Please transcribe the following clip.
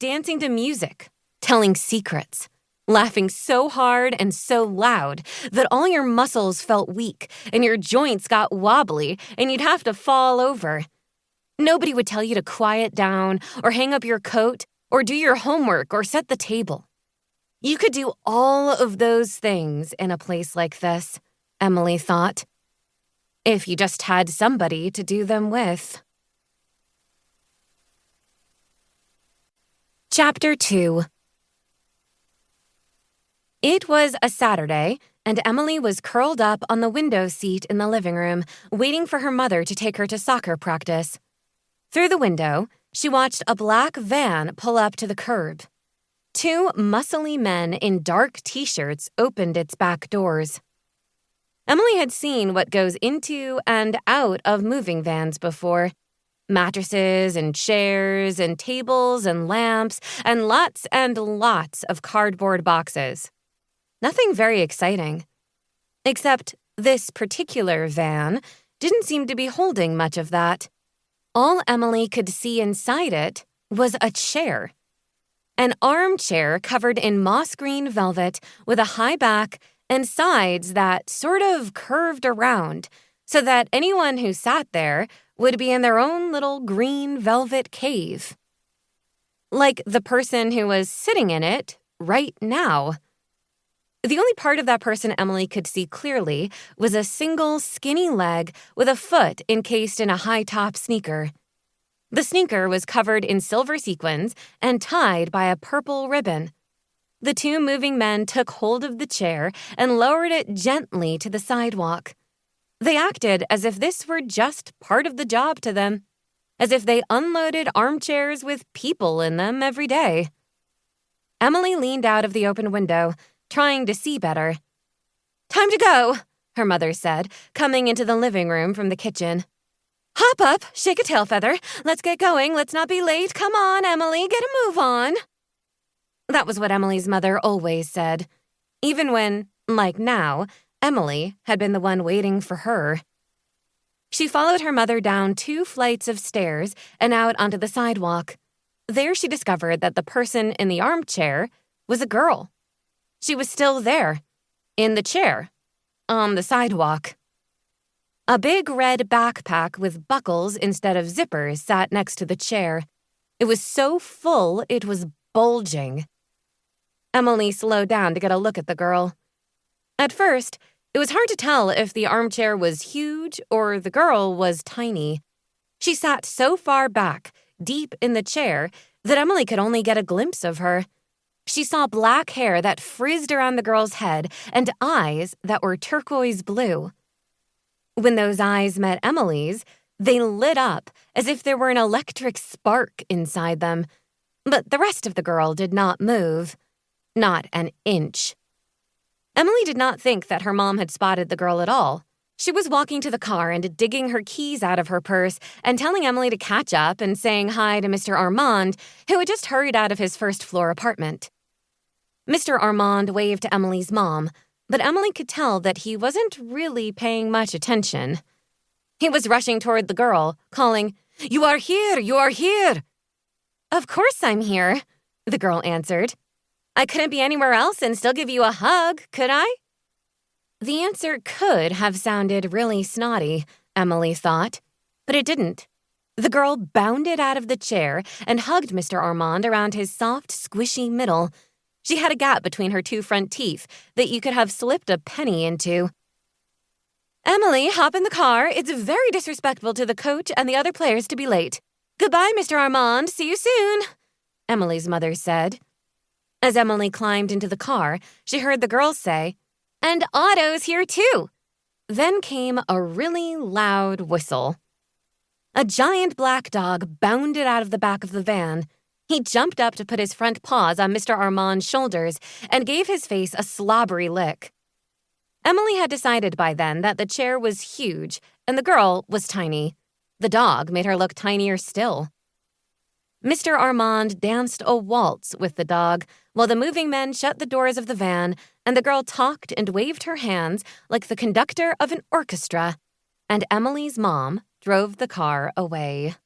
dancing to music, telling secrets, laughing so hard and so loud that all your muscles felt weak and your joints got wobbly and you'd have to fall over. Nobody would tell you to quiet down or hang up your coat or do your homework or set the table. You could do all of those things in a place like this, Emily thought, if you just had somebody to do them with. Chapter 2. It was a Saturday, and Emily was curled up on the window seat in the living room, waiting for her mother to take her to soccer practice. Through the window, she watched a black van pull up to the curb. 2 muscly men in dark T-shirts opened its back doors. Emily had seen what goes into and out of moving vans before. Mattresses and chairs and tables and lamps and lots of cardboard boxes. Nothing very exciting. Except this particular van didn't seem to be holding much of that. All Emily could see inside it was a chair. An armchair covered in moss green velvet with a high back and sides that sort of curved around so that anyone who sat there would be in their own little green velvet cave. Like the person who was sitting in it right now. The only part of that person Emily could see clearly was a single skinny leg with a foot encased in a high-top sneaker. The sneaker was covered in silver sequins and tied by a purple ribbon. The 2 moving men took hold of the chair and lowered it gently to the sidewalk. They acted as if this were just part of the job to them, as if they unloaded armchairs with people in them every day. Emily leaned out of the open window, trying to see better. "Time to go," her mother said, coming into the living room from the kitchen. "Hop up, shake a tail feather. Let's get going. Let's not be late. Come on, Emily, get a move on." That was what Emily's mother always said, even when, like now, Emily had been the one waiting for her. She followed her mother down 2 flights of stairs and out onto the sidewalk. There she discovered that the person in the armchair was a girl. She was still there, in the chair, on the sidewalk. A big red backpack with buckles instead of zippers sat next to the chair. It was so full it was bulging. Emily slowed down to get a look at the girl. At first, it was hard to tell if the armchair was huge or the girl was tiny. She sat so far back, deep in the chair, that Emily could only get a glimpse of her. She saw black hair that frizzed around the girl's head and eyes that were turquoise blue. When those eyes met Emily's, they lit up as if there were an electric spark inside them. But the rest of the girl did not move. Not an inch. Emily did not think that her mom had spotted the girl at all. She was walking to the car and digging her keys out of her purse and telling Emily to catch up and saying hi to Mr. Armand, who had just hurried out of his first-floor apartment. Mr. Armand waved to Emily's mom, but Emily could tell that he wasn't really paying much attention. He was rushing toward the girl, calling, "You are here! You are here!" "Of course I'm here," the girl answered. "I couldn't be anywhere else and still give you a hug, could I?" The answer could have sounded really snotty, Emily thought, but it didn't. The girl bounded out of the chair and hugged Mr. Armand around his soft, squishy middle. She had a gap between her 2 front teeth that you could have slipped a penny into. "Emily, hop in the car. It's very disrespectful to the coach and the other players to be late. Goodbye, Mr. Armand. See you soon," Emily's mother said. As Emily climbed into the car, she heard the girls say, "And Otto's here too." Then came a really loud whistle. A giant black dog bounded out of the back of the van. He jumped up to put his front paws on Mr. Armand's shoulders and gave his face a slobbery lick. Emily had decided by then that the chair was huge and the girl was tiny. The dog made her look tinier still. Mr. Armand danced a waltz with the dog while the moving men shut the doors of the van and the girl talked and waved her hands like the conductor of an orchestra, and Emily's mom drove the car away.